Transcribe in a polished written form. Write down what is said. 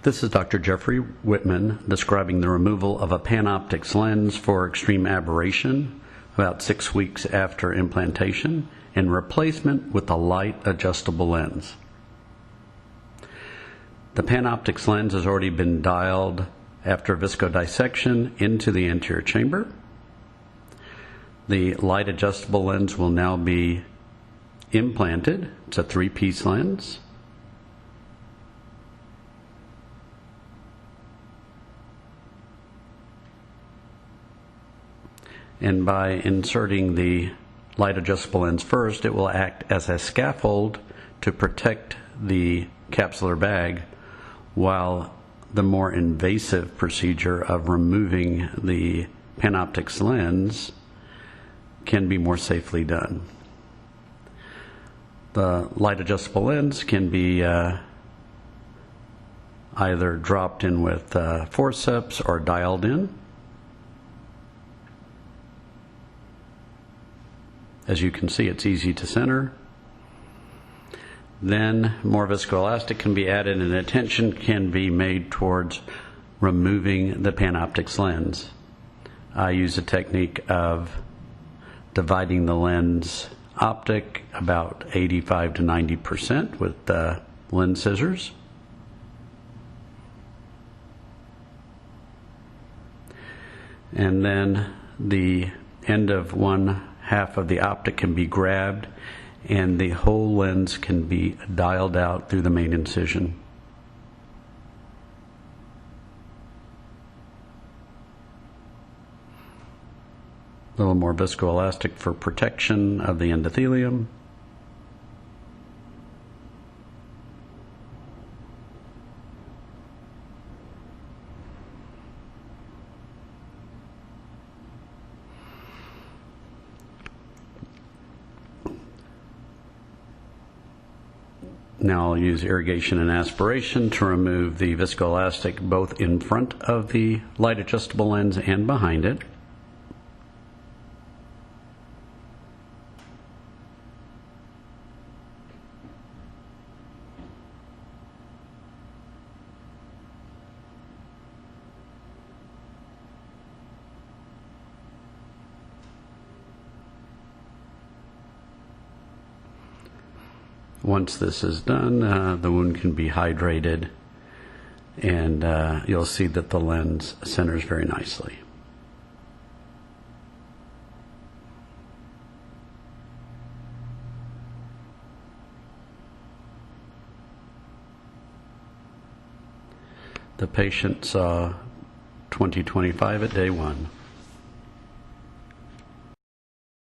This is Dr. Jeffrey Whitman describing the removal of a Panoptix lens for extreme aberration about 6 weeks after implantation and replacement with a light adjustable lens. The Panoptix lens has already been dialed after viscodissection into the anterior chamber. The light adjustable lens will now be implanted. It's a 3-piece lens. And by inserting the light adjustable lens first, it will act as a scaffold to protect the capsular bag, while the more invasive procedure of removing the Panoptix lens can be more safely done. The light adjustable lens can be either dropped in with forceps or dialed in. As you can see, it's easy to center. Then more viscoelastic can be added and attention can be made towards removing the Panoptix lens. I use a technique of dividing the lens optic about 85 to 90% with lens scissors. And then the end of one half of the optic can be grabbed and the whole lens can be dialed out through the main incision. A little more viscoelastic for protection of the endothelium. Now I'll use irrigation and aspiration to remove the viscoelastic both in front of the light adjustable lens and behind it. Once this is done, the wound can be hydrated, and you'll see that the lens centers very nicely. The patient saw 20/25 at day 1.